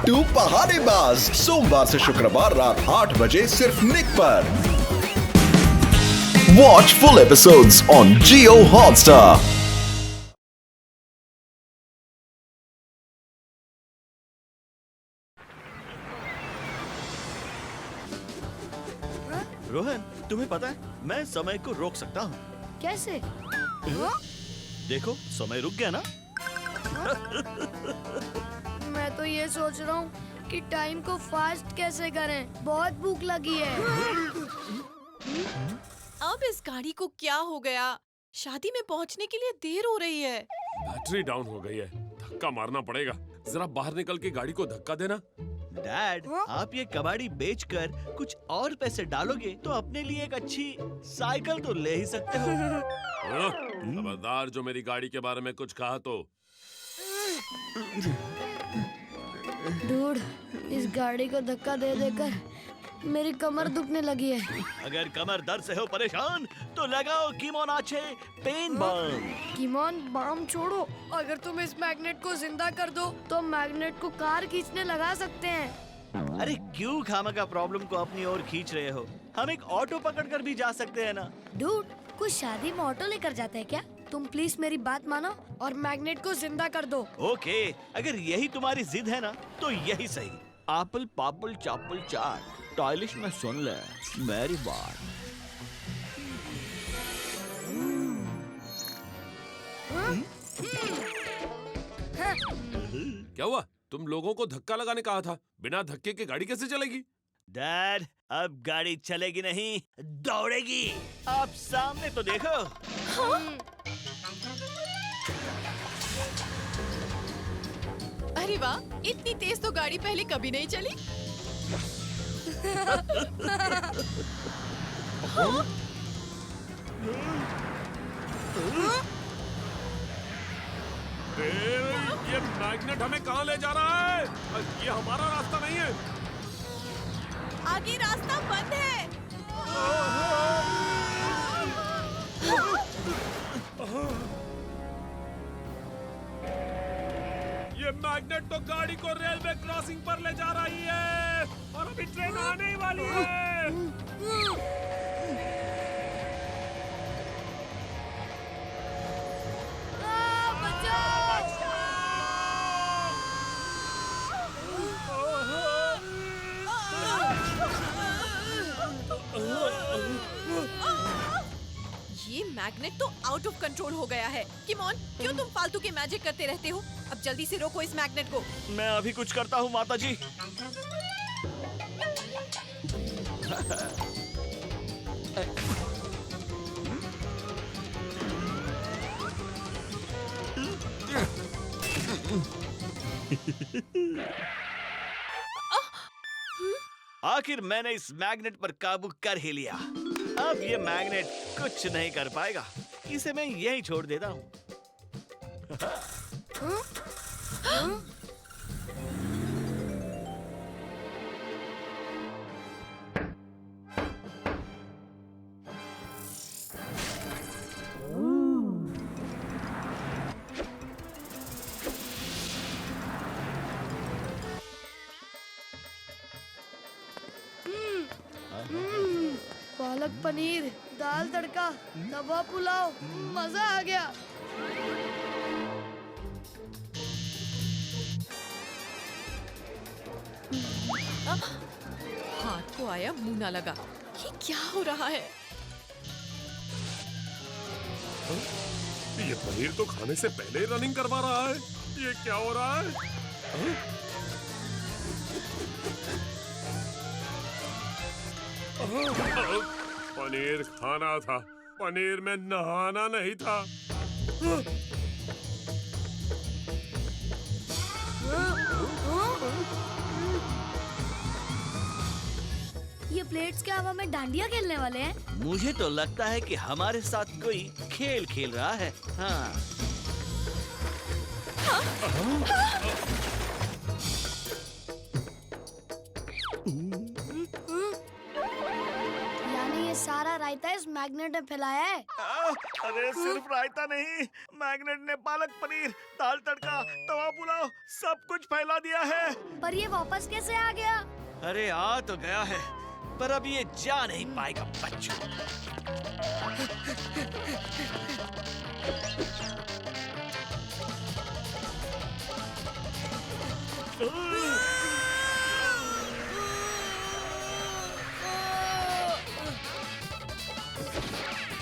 छोटू पहाड़ीबाज, सोमवार से शुक्रवार रात 8 बजे सिर्फ निक पर। Watch full episodes on Jio Hotstar. Rohan, तुम्हें पता है मैं समय को रोक सकता हूँ। कैसे? देखो समय रुक गया ना। मैं तो ये सोच रहा हूँ कि टाइम को फास्ट कैसे करें। बहुत भूख लगी है। अब इस गाड़ी को क्या हो गया? शादी में पहुंचने के लिए देर हो रही है। बैटरी डाउन हो गई है, धक्का मारना पड़ेगा। जरा बाहर निकल के गाड़ी को धक्का देना। डैड, आप ये कबाड़ी बेचकर कुछ और पैसे डालोगे तो अपने लिए एक अच्छी साइकिल तो ले ही सकते हो। खबरदार जो मेरी गाड़ी के बारे में कुछ कहा तो। डूड, इस गाड़ी को धक्का दे देकर मेरी कमर दुखने लगी है। अगर कमर दर्द से हो परेशान तो लगाओ कीमोनाचे पेन बाम। कीमोन बाम छोड़ो। अगर तुम इस मैग्नेट को जिंदा कर दो तो मैग्नेट को कार खींचने लगा सकते हैं। अरे क्यों खामखा प्रॉब्लम को अपनी ओर खींच रहे हो? हम एक ऑटो पकड़कर भी जा सकते हैं ना। डूड, कुछ शादी में ऑटो लेकर जाते हैं क्या? तुम प्लीज मेरी बात मानो और मैग्नेट को जिंदा कर दो। ओके, अगर यही तुम्हारी जिद है ना तो यही सही। एप्पल पापल चापल चाट स्टाइलिश में सुन ले मेरी बात। क्या हुआ? तुम लोगों को धक्का लगाने कहा था, बिना धक्के के गाड़ी कैसे चलेगी? डैड, अब गाड़ी चलेगी नहीं, दौड़ेगी। आप सामने तो देखो। अरे वाह, इतनी तेज तो गाड़ी पहले कभी नहीं चली। ये मैग्नेट हमें कहाँ ले जा रहा है? ये हमारा रास्ता नहीं है। आगे रास्ता बंद है। ये मैग्नेट तो गाड़ी को रेलवे क्रॉसिंग पर ले जा रही है और अभी ट्रेन आने ही वाली है। ये मैग्नेट तो आउट ऑफ कंट्रोल हो गया है। किमोन, क्यों तुम फालतू के मैजिक करते रहते हो? अब जल्दी से रोको इस मैग्नेट को। मैं अभी कुछ करता हूँ माता जी। आखिर मैंने इस मैग्नेट पर काबू कर ही लिया। अब ये मैग्नेट कुछ नहीं कर पाएगा। इसे मैं यहीं छोड़ देता हूँ। पालक पनीर, दाल तड़का, तवा पुलाव, मजा आ गया। हाथ को आया मुंह ना लगा। ये क्या हो रहा है? ये पनीर तो खाने से पहले ही रनिंग करवा रहा है। ये क्या हो रहा है? पनीर खाना था, पनीर में नहाना नहीं था। ये प्लेट्स क्या हवा में डांडिया खेलने वाले हैं? मुझे तो लगता है कि हमारे साथ कोई खेल खेल रहा है। हाँ। यानी ये सारा रायता इस मैग्नेट ने फैलाया है। अरे सिर्फ रायता नहीं, मैग्नेट ने पालक पनीर, दाल तड़का, तवा पुलाव सब कुछ फैला दिया है। पर ये वापस कैसे आ गया? अरे आ तो गया है, पर अब ये जा नहीं पाएगा बच्चों।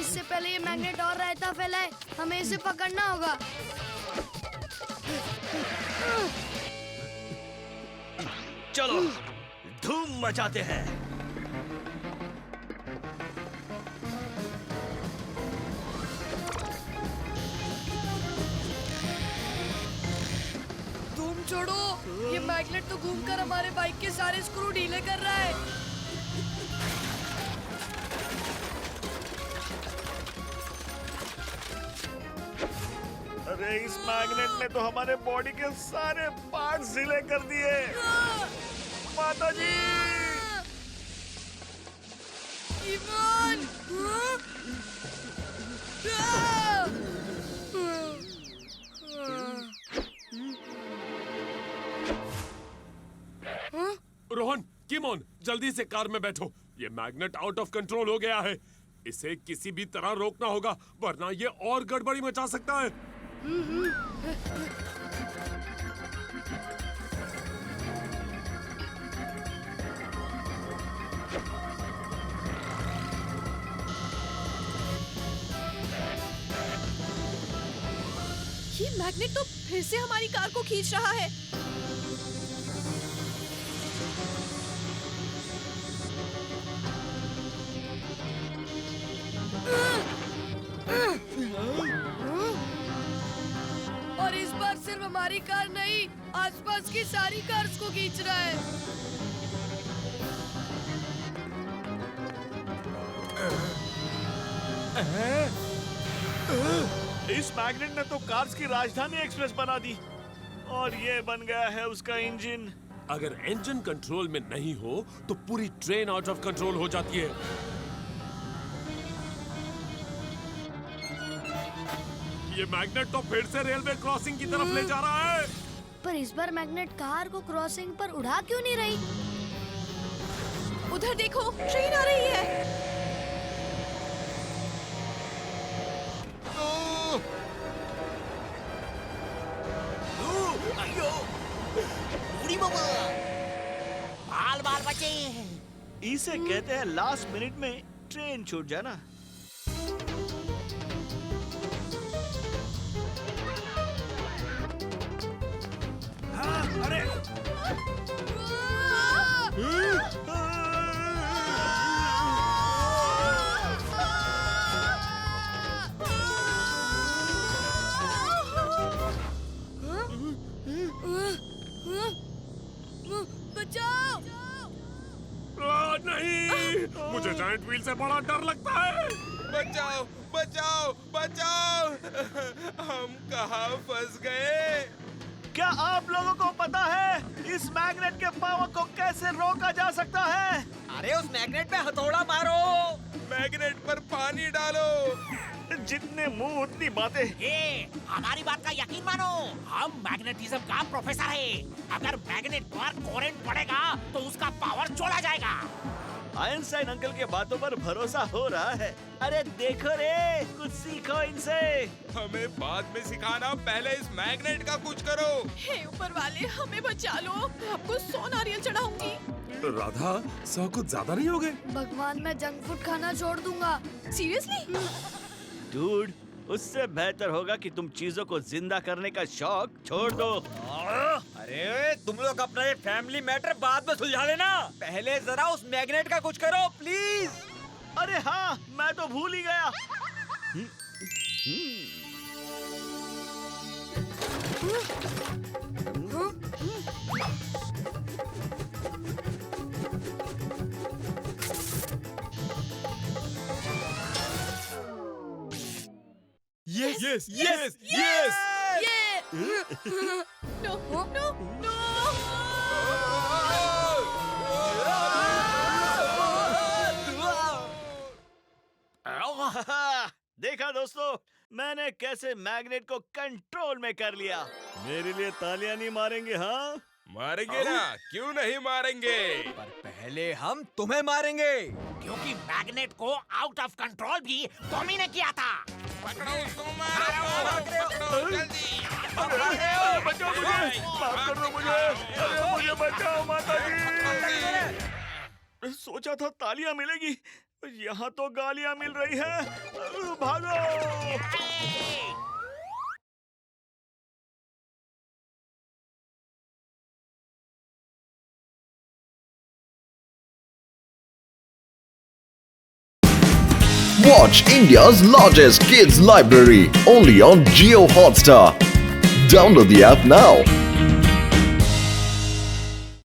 इससे पहले ये मैग्नेट और रायता फैलाए, हमें इसे पकड़ना होगा। चलो धूम मचाते हैं। तुम छोड़ो, ये मैग्नेट तो घूमकर हमारे बाइक के सारे स्क्रू ढीले कर रहा है। अरे इस मैग्नेट ने तो हमारे बॉडी के सारे पार्ट्स ढीले कर दिए। माता जी! इवान! रोहन, किमोन, जल्दी से कार में बैठो। ये मैग्नेट आउट ऑफ कंट्रोल हो गया है। इसे किसी भी तरह रोकना होगा, वरना ये और गड़बड़ी मचा सकता है। ये मैग्नेट तो फिर से हमारी कार को खींच रहा है। और इस बार सिर्फ हमारी कार नहीं, आसपास की सारी कार्स को खींच रहा है। इस मैग्नेट ने तो कार्स की राजधानी एक्सप्रेस बना दी, और ये बन गया है उसका इंजन। अगर इंजन कंट्रोल में नहीं हो तो पूरी ट्रेन आउट ऑफ कंट्रोल हो जाती है। ये मैग्नेट तो फिर से रेलवे क्रॉसिंग की तरफ ले जा रहा है। पर इस बार मैग्नेट कार को क्रॉसिंग पर उड़ा क्यों नहीं रही? उधर देखो, ट्रेन आ रही है। बाल बाल बचे। इसे कहते हैं लास्ट मिनट में ट्रेन छूट जाना। अरे बचाओ! नहीं, मुझे जायंट व्हील से बड़ा डर लगता है। बचाओ बचाओ बचाओ, हम कहाँ फंस गए? क्या आप लोगों को पता है इस मैग्नेट के पावर को कैसे रोका जा सकता है? अरे उस मैग्नेट पे हथौड़ा मारो। मैग्नेट पर पानी डालो। जितने मुंह उतनी बातें। ये हमारी बात का यकीन मानो, हम मैग्नेटिज्म का प्रोफेसर है। अगर मैग्नेट पर करंट पड़ेगा तो उसका पावर चला जाएगा। आइंस्टाइन अंकल के बातों पर भरोसा हो रहा है। अरे देखो रे, कुछ सीखो इनसे। हमें बाद में सिखाना, पहले इस मैग्नेट का कुछ करो। हे ऊपर वाले, हमें बचा लो। मैं आपको 100 नारियल चढ़ाऊंगी। राधा, 100 कुछ ज्यादा नहीं हो गए? भगवान, मैं जंक फूड खाना छोड़ दूंगा। सीरियसली? डूड, उससे बेहतर होगा कि तुम चीजों को जिंदा करने का शौक छोड़ दो। अरे तुम लोग अपना ये फैमिली मैटर बाद में सुलझा लेना, पहले जरा उस मैग्नेट का कुछ करो प्लीज। अरे हाँ, मैं तो भूल ही गया। Yes yes yes yes. No no no. देखा दोस्तों, मैंने कैसे मैग्नेट को कंट्रोल में कर लिया। मेरे लिए तालियां नहीं मारेंगे? हाँ, मारेंगे ना, क्यों नहीं मारेंगे। पर पहले हम तुम्हें मारेंगे। क्योंकि मैग्नेट को आउट ऑफ कंट्रोल भी तुम ही ने किया था। पकड़ो उसको, मारो, जल्दी। बचाओ मुझे, माफ कर दो मुझे, अरे मुझे बचाओ माता जी। सोचा था तालियां मिलेगी, यहाँ तो गालियां मिल रही है। भागो। Watch India's largest kids library only on Jio Hotstar. Download the app now.